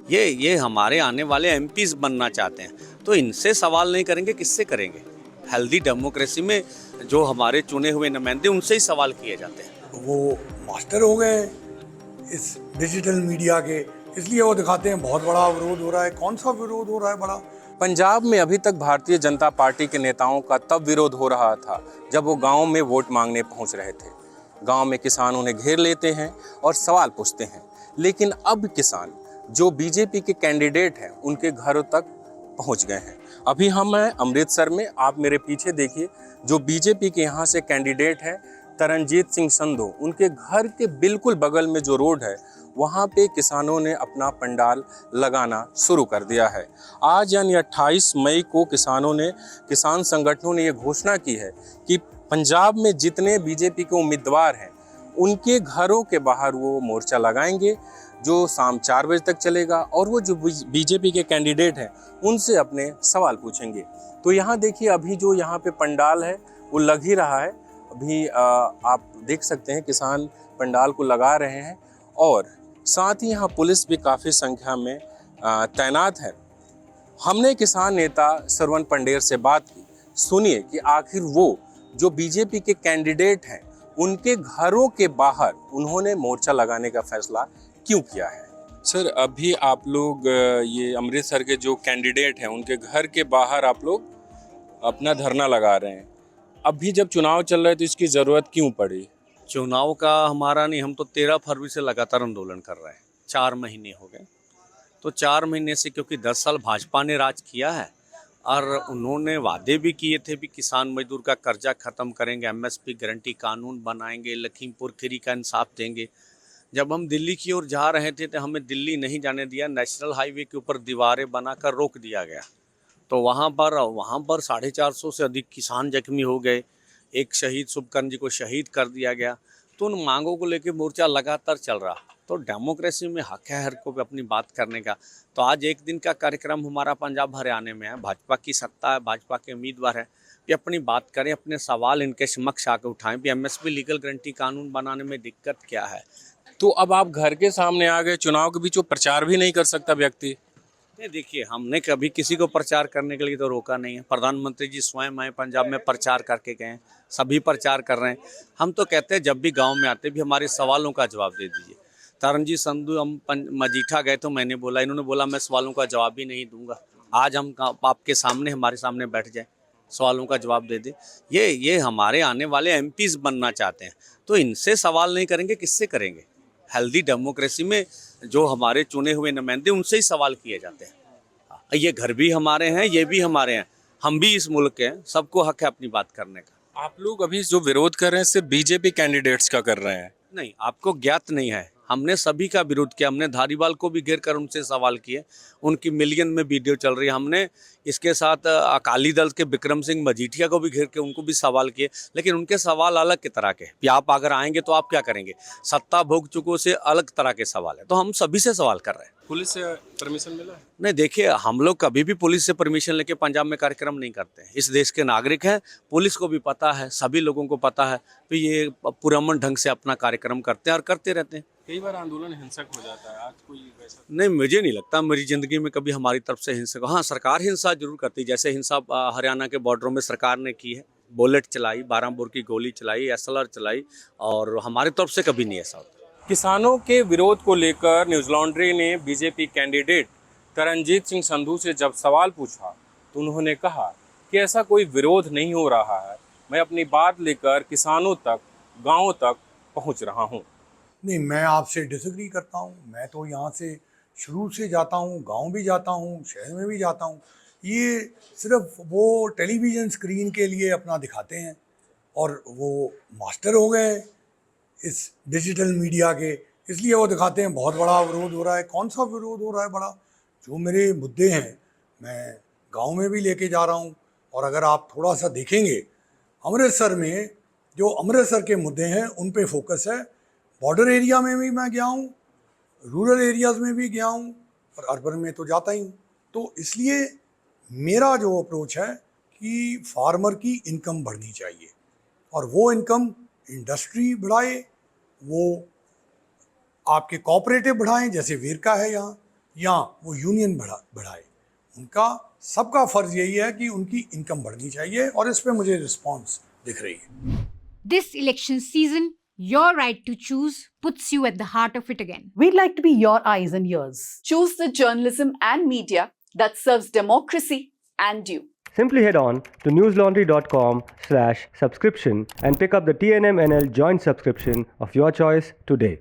ये हमारे आने वाले एमपीज बनना चाहते हैं, तो इनसे सवाल नहीं करेंगे, किससे करेंगे? हेल्दी डेमोक्रेसी में जो हमारे चुने हुए नुमाइंदे, उनसे ही सवाल किए जाते हैं। वो मास्टर हो गए इस डिजिटल मीडिया के, इसलिए वो दिखाते हैं बहुत बड़ा विरोध हो रहा है। कौन सा विरोध हो रहा है बड़ा? पंजाब में अभी तक भारतीय जनता पार्टी के नेताओं का तब विरोध हो रहा था जब वो गांव में वोट मांगने पहुंच रहे थे। गांव में किसान उन्हें घेर लेते हैं और सवाल पूछते हैं, लेकिन अब किसान जो बीजेपी के कैंडिडेट हैं उनके घरों तक पहुंच गए हैं। अभी हम हैं अमृतसर में, आप मेरे पीछे देखिए, जो बीजेपी के यहाँ से कैंडिडेट हैं तरनजीत सिंह संधू, उनके घर के बिल्कुल बगल में जो रोड है वहाँ पे किसानों ने अपना पंडाल लगाना शुरू कर दिया है। आज यानी 28 मई को किसान संगठनों ने ये घोषणा की है कि पंजाब में जितने बीजेपी के उम्मीदवार हैं उनके घरों के बाहर वो मोर्चा लगाएंगे, जो शाम 4 बजे तक चलेगा, और वो जो बीजेपी के कैंडिडेट हैं उनसे अपने सवाल पूछेंगे। तो यहाँ देखिए, अभी जो यहाँ पे पंडाल है वो लग ही रहा है। अभी आप देख सकते हैं किसान पंडाल को लगा रहे हैं, और साथ ही यहाँ पुलिस भी काफ़ी संख्या में तैनात है। हमने किसान नेता श्रवण पंडेर से बात की। सुनिए कि आखिर वो जो बीजेपी के कैंडिडेट हैं उनके घरों के बाहर उन्होंने मोर्चा लगाने का फैसला क्यों किया है। सर, अभी आप लोग ये अमृतसर के जो कैंडिडेट हैं उनके घर के बाहर आप लोग अपना धरना लगा रहे हैं। अभी जब चुनाव चल रहा है तो इसकी ज़रूरत क्यों पड़ी? चुनाव का हमारा नहीं, हम तो 13 फरवरी से लगातार आंदोलन कर रहे हैं, 4 महीने हो गए। तो 4 महीने से, क्योंकि 10 साल भाजपा ने राज किया है और उन्होंने वादे भी किए थे भी किसान मजदूर का कर्जा खत्म करेंगे, एमएसपी गारंटी कानून बनाएंगे, लखीमपुर खीरी का इंसाफ देंगे। जब हम दिल्ली की ओर जा रहे थे तो हमें दिल्ली नहीं जाने दिया, नेशनल हाईवे के ऊपर दीवारें बनाकर रोक दिया गया। तो वहाँ पर 450 से अधिक किसान जख्मी हो गए, एक शहीद शुभकर्ण जी को शहीद कर दिया गया। तो उन मांगों को लेकर मोर्चा लगातार चल रहा। तो डेमोक्रेसी में हक है हर को भी अपनी बात करने का। तो आज एक दिन का कार्यक्रम हमारा पंजाब हरियाणा में है, भाजपा की सत्ता है, भाजपा के उम्मीदवार हैं कि अपनी बात करें, अपने सवाल इनके समक्ष आकर उठाएं भी एमएसपी लीगल गारंटी कानून बनाने में दिक्कत क्या है। तो अब आप घर के सामने आ गए, चुनाव के बीच वो प्रचार भी नहीं कर सकता व्यक्ति? नहीं, देखिए, हमने कभी किसी को प्रचार करने के लिए तो रोका नहीं है। प्रधानमंत्री जी स्वयं आए पंजाब में, प्रचार करके गए हैं, सभी प्रचार कर रहे हैं। हम तो कहते हैं जब भी गांव में आते भी हमारे सवालों का जवाब दे दीजिए। तरनजीत संधू, हम मजीठा गए तो मैंने बोला, इन्होंने बोला मैं सवालों का जवाब ही नहीं दूंगा। आज हम आपके सामने, हमारे सामने बैठ जाए, सवालों का जवाब दे दे। ये हमारे आने वाले एमपीज बनना चाहते हैं, तो इनसे सवाल नहीं करेंगे, किससे करेंगे? हेल्दी डेमोक्रेसी में जो हमारे चुने हुए नुमाइंदे, उनसे ही सवाल किए जाते हैं। ये घर भी हमारे हैं, ये भी हमारे हैं, हम भी इस मुल्क के हैं, सबको हक है अपनी बात करने का। आप लोग अभी जो विरोध कर रहे हैं सिर्फ बीजेपी कैंडिडेट्स का कर रहे हैं? नहीं, आपको ज्ञात नहीं है, हमने सभी का विरोध किया। हमने धारीवाल को भी घेर कर उनसे सवाल किए, उनकी मिलियन में वीडियो चल रही है। हमने इसके साथ अकाली दल के विक्रम सिंह मजीठिया को भी घेर के उनको भी सवाल किए, लेकिन उनके सवाल अलग की तरह के कि आप अगर आएंगे तो आप क्या करेंगे, सत्ता भोग चुकों से अलग तरह के सवाल है। तो हम सभी से सवाल कर रहे हैं। पुलिस से परमिशन मिला है? नहीं, देखिए, हम लोग कभी भी पुलिस से परमिशन लेके पंजाब में कार्यक्रम नहीं करते हैं। इस देश के नागरिक हैं, पुलिस को भी पता है, सभी लोगों को पता है कि ये पुरअमन ढंग से अपना कार्यक्रम करते हैं और करते रहते हैं। कई बार आंदोलन हिंसक हो जाता है, आज कोई वैसा? नहीं, मुझे नहीं लगता मेरी ज़िंदगी में कभी हमारी तरफ से हिंसा। हाँ, सरकार हिंसा जरूर करती है, जैसे हिंसा हरियाणा के बॉर्डरों में सरकार ने की है, बुलेट चलाई, 12 बोर की गोली चलाई, एसएलआर चलाई, और हमारी तरफ से कभी नहीं ऐसा होता। किसानों के विरोध को लेकर न्यूज़ लॉन्ड्री ने बीजेपी कैंडिडेट तरनजीत सिंह संधू से जब सवाल पूछा तो उन्होंने कहा कि ऐसा कोई विरोध नहीं हो रहा है, मैं अपनी बात लेकर किसानों तक, गाँव तक पहुँच रहा हूँ। नहीं, मैं आपसे डिसएग्री करता हूँ। मैं तो यहाँ से शुरू से जाता हूँ, गांव भी जाता हूँ, शहर में भी जाता हूँ। ये सिर्फ वो टेलीविज़न स्क्रीन के लिए अपना दिखाते हैं, और वो मास्टर हो गए इस डिजिटल मीडिया के, इसलिए वो दिखाते हैं बहुत बड़ा विरोध हो रहा है। कौन सा विरोध हो रहा है बड़ा? जो मेरे मुद्दे हैं मैं गांव में भी लेके जा रहा हूँ। और अगर आप थोड़ा सा देखेंगे, अमृतसर में जो अमृतसर के मुद्दे हैं उन पे फोकस है। बॉर्डर एरिया में भी मैं गया हूँ, रूरल एरियाज़ में भी गया हूँ, और अर्बन में तो जाता ही हूँ। तो इसलिए मेरा जो अप्रोच है कि फार्मर की इनकम बढ़नी चाहिए, और वो इनकम इंडस्ट्री बढ़ाए, वो आपके कोऑपरेटिव बढ़ाएं, जैसे वेरका है यहाँ, या वो यूनियन बढ़ाए। उनका सबका फ़र्ज़ यही है कि उनकी इनकम बढ़नी चाहिए और इस पे मुझे रिस्पॉन्स दिख रही है। This election season, your right to choose puts you at the heart of it again. We'd like to be your eyes and ears. Choose the journalism and media that serves democracy and you. Simply head on to newslaundry.com/subscription and pick up the TNMNL joint subscription of your choice today.